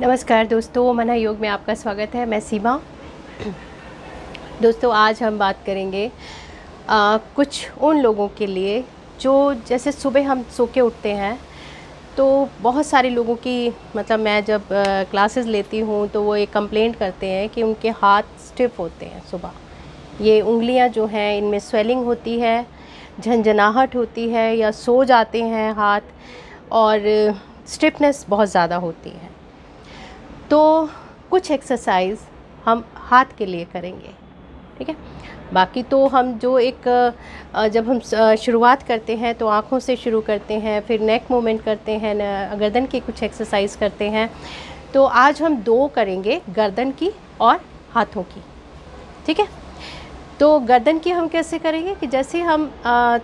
नमस्कार दोस्तों, मना योग में आपका स्वागत है। मैं सीमा। दोस्तों, आज हम बात करेंगे कुछ उन लोगों के लिए जो जैसे सुबह हम सो के उठते हैं तो बहुत सारे लोगों की मतलब मैं जब क्लासेस लेती हूँ तो वो एक कंप्लेंट करते हैं कि उनके हाथ स्टिफ होते हैं सुबह। ये उंगलियाँ जो हैं इनमें स्वेलिंग होती है, झंझनाहट होती है या सो जाते हैं हाथ और स्टिफनेस बहुत ज़्यादा होती है। तो कुछ एक्सरसाइज हम हाथ के लिए करेंगे, ठीक है। बाकी तो हम जो एक जब हम शुरुआत करते हैं तो आँखों से शुरू करते हैं, फिर नेक मूवमेंट करते हैं, गर्दन की कुछ एक्सरसाइज करते हैं। तो आज हम दो करेंगे, गर्दन की और हाथों की, ठीक है। तो गर्दन की हम कैसे करेंगे कि जैसे हम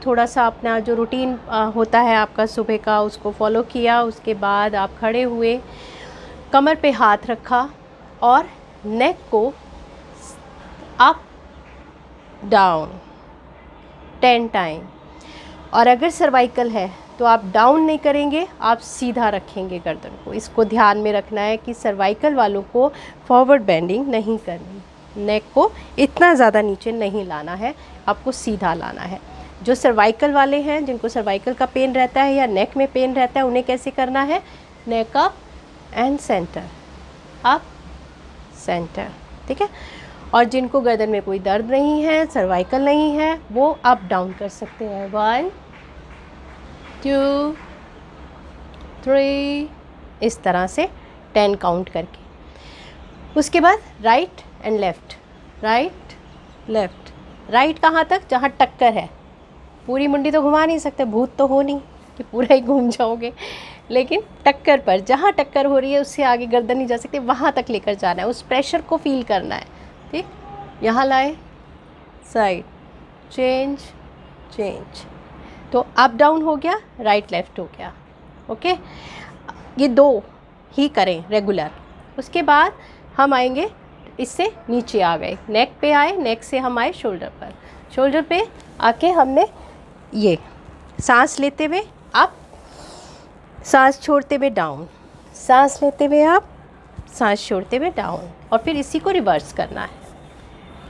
थोड़ा सा अपना जो रूटीन होता है आपका सुबह का उसको फॉलो किया, उसके बाद आप खड़े हुए, कमर पे हाथ रखा और नेक को अप डाउन 10 टाइम। और अगर सर्वाइकल है तो आप डाउन नहीं करेंगे, आप सीधा रखेंगे गर्दन को। इसको ध्यान में रखना है कि सर्वाइकल वालों को फॉरवर्ड बेंडिंग नहीं करनी, नेक को इतना ज़्यादा नीचे नहीं लाना है, आपको सीधा लाना है। जो सर्वाइकल वाले हैं, जिनको सर्वाइकल का पेन रहता है या नेक में पेन रहता है, उन्हें कैसे करना है? Neck up and center, up center, ठीक है। और जिनको गर्दन में कोई दर्द नहीं है, सर्वाइकल नहीं है, वो अप डाउन कर सकते हैं। 1 2 3 इस तरह से 10 काउंट करके। उसके बाद right and left, right left. Right कहाँ तक? जहाँ टक्कर है। पूरी मुंडी तो घुमा नहीं सकते, भूत तो हो नहीं कि पूरा ही घूम जाओगे, लेकिन टक्कर पर, जहाँ टक्कर हो रही है उससे आगे गर्दन नहीं जा सकती, वहाँ तक लेकर जाना है, उस प्रेशर को फील करना है, ठीक। यहाँ लाए, साइड, चेंज चेंज। तो अप डाउन हो गया, राइट लेफ्ट हो गया, ओके। ये दो ही करें रेगुलर। उसके बाद हम आएंगे, इससे नीचे आ गए, नेक पे आए, नेक से हम आए शोल्डर पर, शोल्डर पे आके हमने ये सांस लेते हुए अप, सांस छोड़ते हुए डाउन, सांस लेते हुए अप, सांस छोड़ते हुए डाउन, और फिर इसी को रिवर्स करना है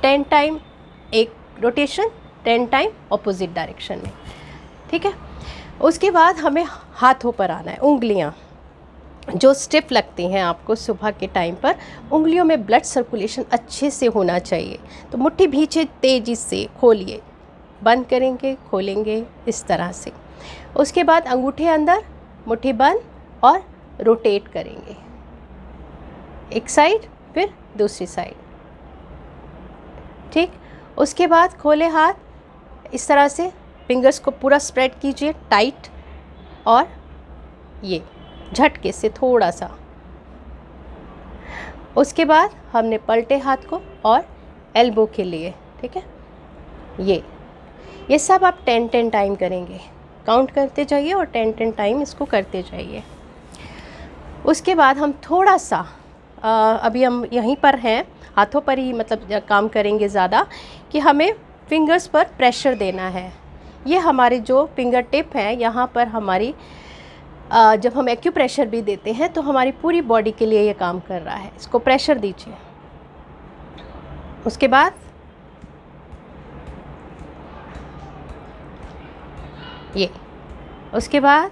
10 टाइम एक रोटेशन, 10 टाइम ऑपोजिट डायरेक्शन में, ठीक है। उसके बाद हमें हाथों पर आना है। उंगलियां जो स्टिफ लगती हैं आपको सुबह के टाइम पर, उंगलियों में ब्लड सर्कुलेशन अच्छे से होना चाहिए। तो मुट्ठी भींचे, तेज़ी से खोलिए, बंद करेंगे, खोलेंगे, इस तरह से। उसके बाद अंगूठे अंदर, मुट्ठी बंद और रोटेट करेंगे, एक साइड फिर दूसरी साइड, ठीक। उसके बाद खोले हाथ, इस तरह से फिंगर्स को पूरा स्प्रेड कीजिए टाइट, और ये झटके से थोड़ा सा। उसके बाद हमने पलटे हाथ को और एल्बो के लिए, ठीक है। ये सब आप 10 टाइम करेंगे, काउंट करते जाइए और 10 टाइम इसको करते जाइए। उसके बाद हम थोड़ा सा अभी हम यहीं पर हैं, हाथों पर ही मतलब काम करेंगे ज़्यादा, कि हमें फिंगर्स पर प्रेशर देना है। ये हमारे जो फिंगर टिप है, यहाँ पर हमारी जब हम एक्यूप्रेशर भी देते हैं तो हमारी पूरी बॉडी के लिए ये काम कर रहा है। इसको प्रेशर दीजिए। उसके बाद ये, उसके बाद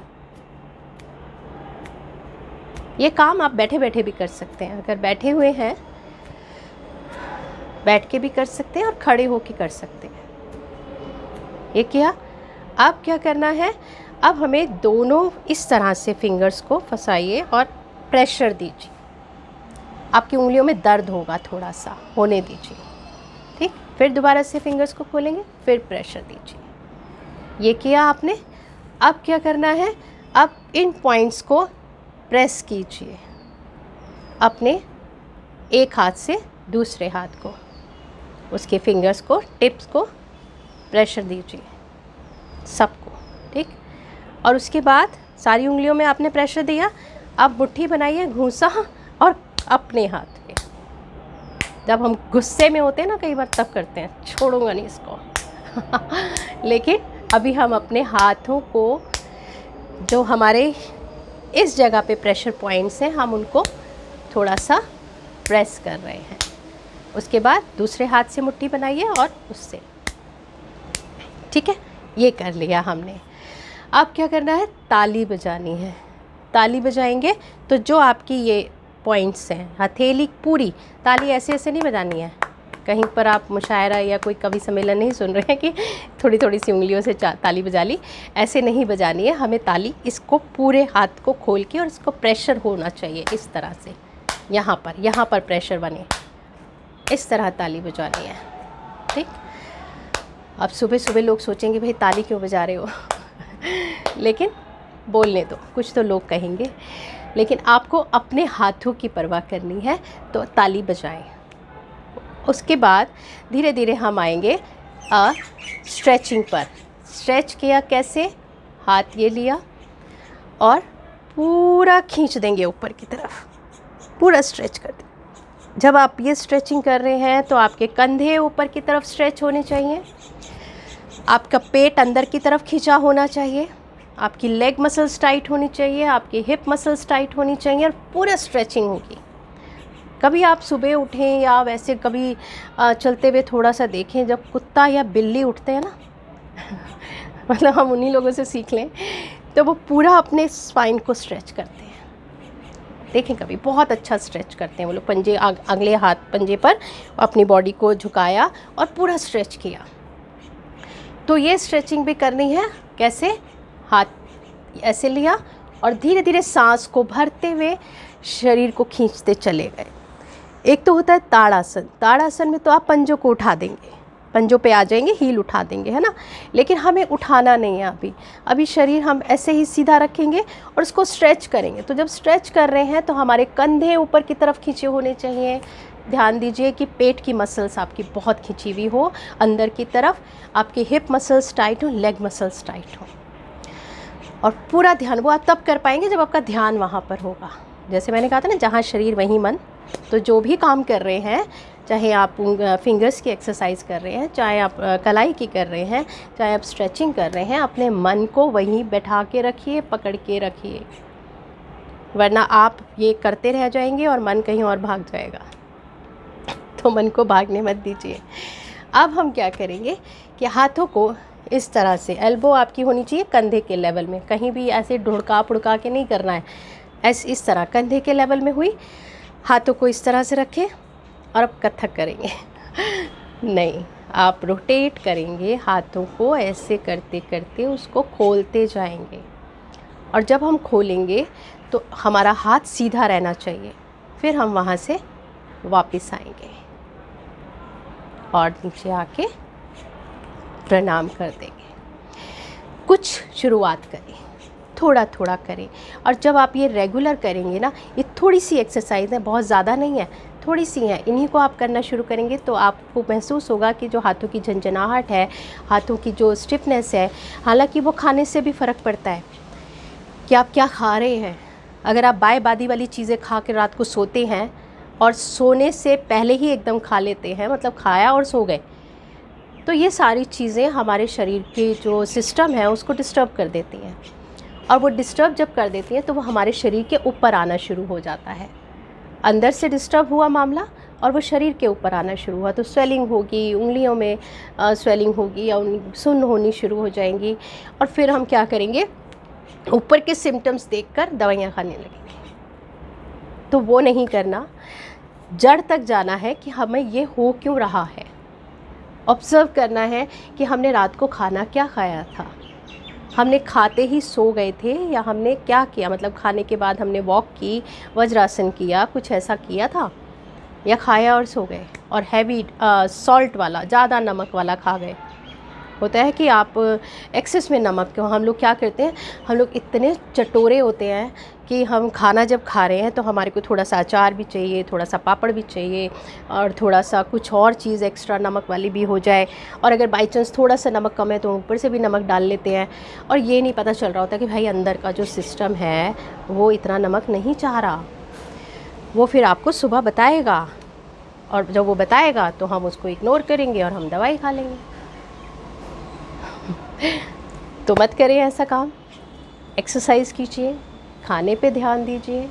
ये काम आप बैठे बैठे भी कर सकते हैं। अगर बैठे हुए हैं, बैठ के भी कर सकते हैं और खड़े होके कर सकते हैं। ये किया। अब क्या करना है? अब हमें दोनों इस तरह से फिंगर्स को फंसाइए और प्रेशर दीजिए। आपकी उंगलियों में दर्द होगा, थोड़ा सा होने दीजिए, ठीक। फिर दोबारा से फिंगर्स को खोलेंगे, फिर प्रेशर दीजिए। ये किया आपने। अब क्या करना है? अब इन पॉइंट्स को प्रेस कीजिए अपने एक हाथ से दूसरे हाथ को, उसके फिंगर्स को, टिप्स को प्रेशर दीजिए सबको, ठीक। और उसके बाद सारी उंगलियों में आपने प्रेशर दिया। अब मुट्ठी बनाइए, घूंसा और अपने हाथ पे। जब हम गुस्से में होते हैं ना, कई बार तब करते हैं, छोड़ूंगा नहीं इसको लेकिन अभी हम अपने हाथों को, जो हमारे इस जगह पे प्रेशर पॉइंट्स हैं, हम उनको थोड़ा सा प्रेस कर रहे हैं। उसके बाद दूसरे हाथ से मुट्ठी बनाइए और उससे, ठीक है, ये कर लिया हमने। अब क्या करना है, ताली बजानी है। ताली बजाएंगे तो जो आपकी ये पॉइंट्स हैं, हथेली पूरी, ताली ऐसे ऐसे नहीं बजानी है। कहीं पर आप मुशायरा या कोई कवि सम्मेलन नहीं सुन रहे हैं कि थोड़ी थोड़ी सी उंगलियों से ताली बजा ली, ऐसे नहीं बजानी है हमें ताली। इसको पूरे हाथ को खोल के और इसको प्रेशर होना चाहिए इस तरह से, यहाँ पर प्रेशर बने, इस तरह ताली बजानी है, ठीक। अब सुबह सुबह लोग सोचेंगे भाई ताली क्यों बजा रहे हो लेकिन बोलने दो, कुछ तो लोग कहेंगे, लेकिन आपको अपने हाथों की परवाह करनी है तो ताली बजाएं। उसके बाद धीरे धीरे हम आएंगे स्ट्रेचिंग पर। स्ट्रेच किया कैसे, हाथ ये लिया और पूरा खींच देंगे ऊपर की तरफ, पूरा स्ट्रेच कर दें। जब आप ये स्ट्रेचिंग कर रहे हैं तो आपके कंधे ऊपर की तरफ स्ट्रेच होने चाहिए, आपका पेट अंदर की तरफ खींचा होना चाहिए, आपकी लेग मसल्स टाइट होनी चाहिए, आपकी हिप मसल्स टाइट होनी चाहिए और पूरा स्ट्रेचिंग होगी। कभी आप सुबह उठें या वैसे कभी चलते हुए थोड़ा सा देखें, जब कुत्ता या बिल्ली उठते हैं ना मतलब हम उन्हीं लोगों से सीख लें, तो वो पूरा अपने स्पाइन को स्ट्रेच करते हैं। देखें कभी, बहुत अच्छा स्ट्रेच करते हैं वो लोग। पंजे अगले हाथ पंजे पर अपनी बॉडी को झुकाया और पूरा स्ट्रेच किया। तो ये स्ट्रेचिंग भी करनी है। कैसे, हाथ ऐसे लिया और धीरे धीरे सांस को भरते हुए शरीर को खींचते चले गए। एक तो होता है ताड़ासन। ताड़ासन में तो आप पंजों को उठा देंगे, पंजों पे आ जाएंगे, हील उठा देंगे, है ना। लेकिन हमें उठाना नहीं है अभी शरीर हम ऐसे ही सीधा रखेंगे और उसको स्ट्रेच करेंगे। तो जब स्ट्रेच कर रहे हैं तो हमारे कंधे ऊपर की तरफ खींचे होने चाहिए। ध्यान दीजिए कि पेट की मसल्स आपकी बहुत खिंची हुई हो अंदर की तरफ, आपके हिप मसल्स टाइट हो, लेग मसल्स टाइट हो। और पूरा ध्यान वो आप तब कर पाएंगे जब आपका ध्यान वहाँ पर होगा। जैसे मैंने कहा था ना, जहाँ शरीर वहीं मन। तो जो भी काम कर रहे हैं, चाहे आप फिंगर्स की एक्सरसाइज कर रहे हैं, चाहे आप कलाई की कर रहे हैं, चाहे आप स्ट्रेचिंग कर रहे हैं, अपने मन को वहीं बैठा के रखिए, पकड़ के रखिए, वरना आप ये करते रह जाएंगे और मन कहीं और भाग जाएगा। तो मन को भागने मत दीजिए। अब हम क्या करेंगे कि हाथों को इस तरह से, एल्बो आपकी होनी चाहिए कंधे के लेवल में, कहीं भी ऐसे ढुड़का पुड़का के नहीं करना है। ऐसे इस तरह कंधे के लेवल में हुई, हाथों को इस तरह से रखें और अब कथक करेंगे नहीं, आप रोटेट करेंगे हाथों को, ऐसे करते करते उसको खोलते जाएंगे। और जब हम खोलेंगे तो हमारा हाथ सीधा रहना चाहिए। फिर हम वहाँ से वापस आएंगे और नीचे आके प्रणाम कर देंगे। कुछ शुरुआत करें, थोड़ा थोड़ा करें। और जब आप ये रेगुलर करेंगे ना, ये थोड़ी सी एक्सरसाइज है, बहुत ज़्यादा नहीं है, थोड़ी सी है, इन्हीं को आप करना शुरू करेंगे तो आपको महसूस होगा कि जो हाथों की झंझनाहट है, हाथों की जो स्टिफनेस है, हालांकि वो खाने से भी फ़र्क पड़ता है कि आप क्या खा रहे हैं। अगर आप बाय बादी वाली चीज़ें खा के रात को सोते हैं और सोने से पहले ही एकदम खा लेते हैं, मतलब खाया और सो गए, तो ये सारी चीज़ें हमारे शरीर के जो सिस्टम है उसको डिस्टर्ब कर देती हैं। और वो डिस्टर्ब जब कर देती हैं तो वो हमारे शरीर के ऊपर आना शुरू हो जाता है। अंदर से डिस्टर्ब हुआ मामला और वो शरीर के ऊपर आना शुरू हुआ तो स्वेलिंग होगी, उंगलियों में स्वेलिंग होगी या सुन्न होनी शुरू हो जाएंगी। और फिर हम क्या करेंगे, ऊपर के सिम्टम्स देखकर दवाइयाँ खाने लगेंगे। तो वो नहीं करना, जड़ तक जाना है कि हमें ये हो क्यों रहा है। ऑब्ज़र्व करना है कि हमने रात को खाना क्या खाया था, हमने खाते ही सो गए थे या हमने क्या किया, मतलब खाने के बाद हमने वॉक की, वज्रासन किया, कुछ ऐसा किया था, या खाया और सो गए और हैवी सॉल्ट वाला, ज़्यादा नमक वाला खा गए। होता है कि आप एक्सेस में नमक क्यों, हम लोग क्या करते हैं, हम लोग इतने चटोरे होते हैं कि हम खाना जब खा रहे हैं तो हमारे को थोड़ा सा अचार भी चाहिए, थोड़ा सा पापड़ भी चाहिए और थोड़ा सा कुछ और चीज़ एक्स्ट्रा नमक वाली भी हो जाए। और अगर बाई चांस थोड़ा सा नमक कम है तो ऊपर से भी नमक डाल लेते हैं। और ये नहीं पता चल रहा होता कि भाई अंदर का जो सिस्टम है वो इतना नमक नहीं चाह रहा। वो फिर आपको सुबह बताएगा और जब वो बताएगा तो हम उसको इग्नोर करेंगे और हम दवाई खा लेंगे। तो मत करें ऐसा काम, एक्सरसाइज कीजिए, खाने पे ध्यान दीजिए,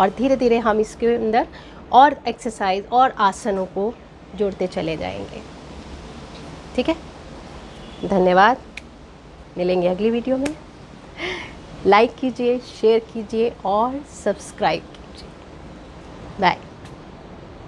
और धीरे धीरे हम इसके अंदर और एक्सरसाइज और आसनों को जोड़ते चले जाएंगे। ठीक है, धन्यवाद। मिलेंगे अगली वीडियो में। लाइक कीजिए, शेयर कीजिए और सब्सक्राइब कीजिए। बाय।